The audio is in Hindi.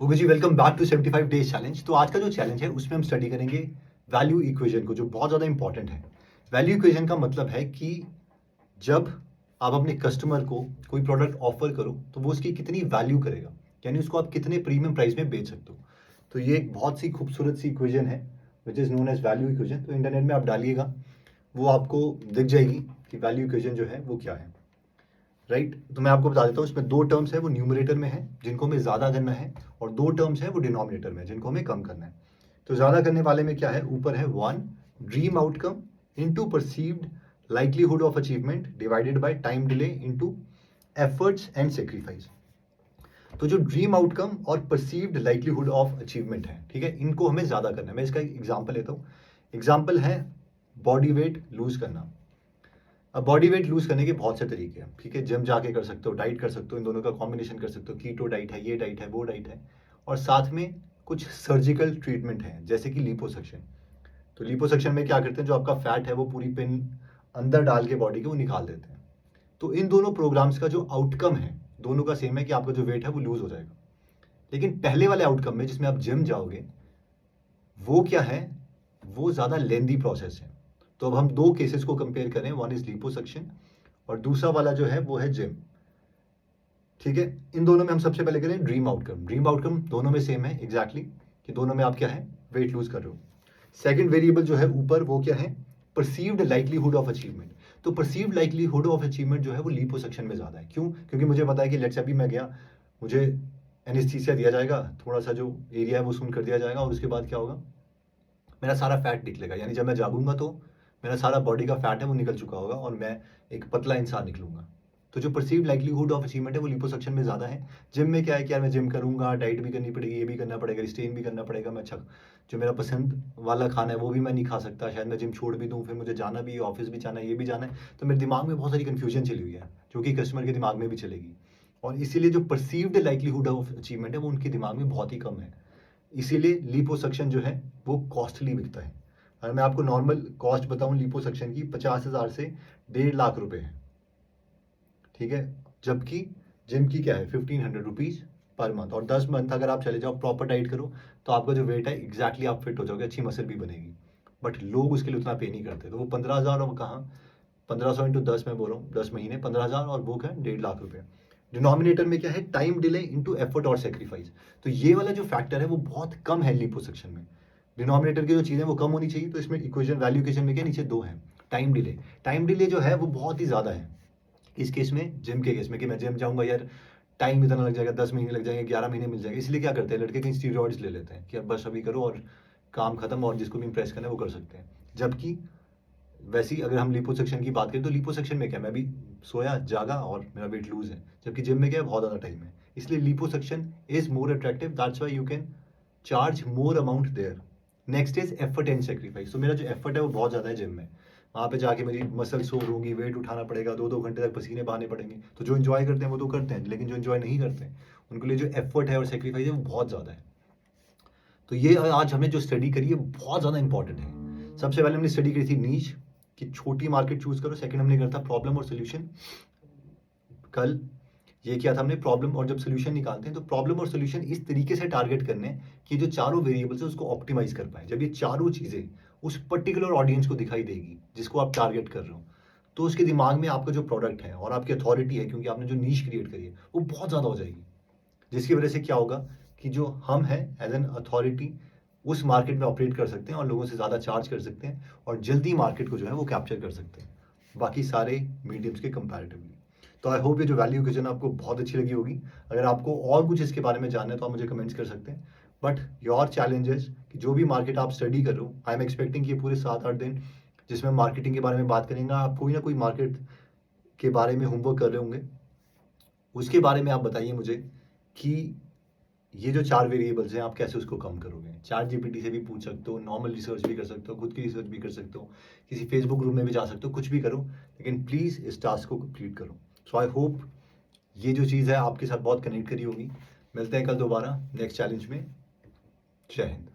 Okay ji, welcome back to 75 days challenge. तो आज का जो चैलेंज है उसमें हम स्टडी करेंगे वैल्यू इक्वेशन को, जो बहुत ज़्यादा इंपॉर्टेंट है। वैल्यू इक्वेशन का मतलब है कि जब आप अपने कस्टमर को कोई प्रोडक्ट ऑफर करो तो वो उसकी कितनी वैल्यू करेगा, यानी उसको आप कितने प्रीमियम प्राइस में बेच सकते हो। तो ये एक बहुत सी खूबसूरत सी इक्वेशन है which is known as value equation. तो इंटरनेट में आप डालिएगा, वो आपको दिख जाएगी कि वैल्यू इक्वेशन जो है वो क्या है। राइट, तो मैं आपको बता देता हूँ, इसमें दो टर्म्स है वो न्यूमरेटर में है जिनको हमें ज़्यादा करना है, और दो टर्म्स है वो डिनोमिनेटर में जिनको हमें कम करना है। तो ज़्यादा करने वाले में क्या है, ऊपर है one dream outcome into perceived likelihood of achievement divided by time delay into efforts and sacrifice. तो जो ड्रीम आउटकम और परसीव्ड लाइकलीहुड ऑफ अचीवमेंट है, ठीक है, इनको हमें ज़्यादा करना है। मैं इसका एक एग्जाम्पल लेता हूँ। एग्जाम्पल है बॉडी वेट लूज करना। अब बॉडी वेट लूज करने के बहुत से तरीके हैं, ठीक है। जिम जाके कर सकते हो, डाइट कर सकते हो, इन दोनों का कॉम्बिनेशन कर सकते हो। कीटो डाइट है, ये डाइट है, वो डाइट है, और साथ में कुछ सर्जिकल ट्रीटमेंट है जैसे कि लिपोसक्शन। तो लिपोसक्शन में क्या करते हैं, जो आपका फैट है वो पूरी पिन अंदर डाल के बॉडी के वो निकाल देते हैं। तो इन दोनों प्रोग्राम्स का जो आउटकम है दोनों का सेम है कि आपका जो वेट है वो लूज हो जाएगा। लेकिन पहले वाले आउटकम में जिसमें आप जिम जाओगे, वो क्या है, वो ज़्यादा लेंदी प्रोसेस है। तो अब हम दो केसेस को कंपेयर करें, वन इज लिपोसक्शन और दूसरा वाला जो है वो है जिम। ठीक है, इन दोनों में हम सबसे पहले करें ड्रीम आउटकम। ड्रीम आउटकम दोनों में सेम है एग्जैक्टली कि दोनों में आप क्या है, वेट लूज कर रहे हो। सेकंड वेरिएबल जो है ऊपर वो क्या है, परसीव्ड लाइकलीहुड ऑफ अचीवमेंट। तो परसीव्ड लाइकलीहुड ऑफ अचीवमेंट जो है वो लिपोसक्शन में ज़्यादा है। क्यों? क्योंकि मुझे पता है कि लेट्स अभी मैं गया, मुझे एनेस्थीसिया दिया जाएगा, थोड़ा सा जो एरिया है वो सुन कर दिया जाएगा, और उसके बाद क्या होगा, मेरा सारा फैट निकलेगा। यानी जब मैं जागूंगा तो मेरा सारा बॉडी का फैट है वो निकल चुका होगा और मैं एक पतला इंसान निकलूंगा। तो जो परसीव्ड लाइकलीहुड ऑफ अचीवमेंट है वो लिपोसक्शन में ज़्यादा है। जिम में क्या है कि यार मैं जिम करूंगा, डाइट भी करनी पड़ेगी, ये भी करना पड़ेगा, रिस्टेन भी करना पड़ेगा, मैं अच्छा जो मेरा पसंद वाला खाना है वो भी मैं नहीं खा सकता, शायद मैं जिम छोड़ भी दूँ, फिर मुझे जाना भी है, ऑफिस भी जाना है, ये भी जाना है। तो मेरे दिमाग में बहुत सारी कन्फ्यूजन चली हुई है जो कि कस्टमर के दिमाग में भी चलेगी, और इसीलिए जो परसीव्ड लाइकलीहुड ऑफ अचीवमेंट है वो उनके दिमाग में बहुत ही कम है। इसीलिए लिपोसक्शन जो है वो कॉस्टली बिकता है। अगर मैं आपको नॉर्मल कॉस्ट बताऊं लिपोसक्शन की, 50,000 से 1.5 लाख रुपए है, ठीक है। जबकि जिम की क्या है, 1,500 रुपीज़ पर मंथ, और 10 मंथ अगर आप चले जाओ, प्रॉपर डाइट करो, तो आपका जो वेट है एग्जैक्टली आप फिट हो जाओगे, अच्छी मसल भी बनेगी। बट लोग उसके लिए उतना पे नहीं करते। तो वो 15,000 और कहाँ, 1500 इंटू 10 मैं बोल रहा हूँ, 10 महीने 15,000, और बुक है 1.5 लाख रुपए। डिनोमिनेटर में क्या है, टाइम डिले इंटू एफर्ट और सेक्रीफाइस। तो ये वाला जो फैक्टर है वो बहुत कम है लिपोसक्शन में। डिनोमिनेटर की जो चीज़ें वो कम होनी चाहिए, तो इसमें इक्वेशन वैल्यू इक्वेशन में क्या, नीचे दो है। टाइम डिले, टाइम डिले जो है वो बहुत ही ज़्यादा है इस केस में, जिम के केस में, कि मैं जिम जाऊंगा यार, टाइम इतना लग जाएगा, 10 महीने लग जाएंगे, 11 महीने मिल जाएंगे। इसलिए क्या करते हैं लड़के, कहीं स्टीरॉइड्स ले लेते हैं कि अब बस अभी करो और काम खत्म, और जिसको भी इंप्रेस करना है वो कर सकते हैं। जबकि वैसे ही अगर हम लिपोसक्शन की बात करें तो लिपोसक्शन में क्या, मैं भी सोया जागा और मेरा वेट लूज है, जबकि जिम में क्या है, बहुत ज़्यादा टाइम है। इसलिए liposuction is more attractive, that's why you can charge more amount there. Next is effort and sacrifice. तो मेरा जो एफर्ट है वो बहुत ज़्यादा है जिम में। वहाँ पे जाके मेरी मसल सोर होगी, वेट उठाना पड़ेगा, 2-2 घंटे तक पसीने बहाने पड़ेंगे। तो जो इन्जॉय करते हैं वो तो करते हैं, लेकिन जो इन्जॉय नहीं करते हैं उनके लिए जो एफर्ट है और सेक्रीफाइस है वो बहुत ज़्यादा है। तो ये आज हमने जो स्टडी करी है बहुत ज़्यादा इंपॉर्टेंट है। सबसे पहले हमने स्टडी करी थी नीच, कि छोटी मार्केट चूज करो। सेकंड हमने करा था प्रॉब्लम और सोल्यूशन। कल ये किया था हमने प्रॉब्लम, और जब सोल्यूशन निकालते हैं तो प्रॉब्लम और सोल्यूशन इस तरीके से टारगेट करने हैं कि जो चारों वेरिएबल्स है उसको ऑप्टिमाइज कर पाए। जब ये चारों चीज़ें उस पर्टिकुलर ऑडियंस को दिखाई देगी जिसको आप टारगेट कर रहे हो, तो उसके दिमाग में आपका जो प्रोडक्ट है और आपकी अथॉरिटी है, क्योंकि आपने जो नीश क्रिएट करी है, वो बहुत ज़्यादा हो जाएगी। जिसकी वजह से क्या होगा कि जो हम हैं एज एन अथॉरिटी उस मार्केट में ऑपरेट कर सकते हैं और लोगों से ज़्यादा चार्ज कर सकते हैं, और जल्दी मार्केट को जो है वो कैप्चर कर सकते हैं बाकी सारे मीडियम्स के कंपैरेटिवली। तो आई होप ये जो वैल्यू इक्वेशन आपको बहुत अच्छी लगी होगी। अगर आपको और कुछ इसके बारे में जानना है तो आप मुझे कमेंट्स कर सकते हैं। बट योर चैलेंजेस कि जो भी मार्केट आप स्टडी कर रहे हो, आई एम एक्सपेक्टिंग कि ये पूरे 7-8 दिन जिसमें मार्केटिंग के बारे में बात करेंगे, आप कोई ना कोई मार्केट के बारे में होमवर्क कर रहे होंगे। उसके बारे में आप बताइए मुझे कि ये जो चार वेरिएबल्स हैं आप कैसे उसको कम करोगे। चैट जीपीटी से भी पूछ सकते हो, नॉर्मल रिसर्च भी कर सकते हो, खुद की रिसर्च भी कर सकते हो, किसी फेसबुक ग्रुप में भी जा सकते हो, कुछ भी करो, लेकिन प्लीज़ इस टास्क को कंप्लीट करो। सो आई होप ये जो चीज़ है आपके साथ बहुत कनेक्ट करी होगी। मिलते हैं कल दोबारा नेक्स्ट चैलेंज में। जय हिंद।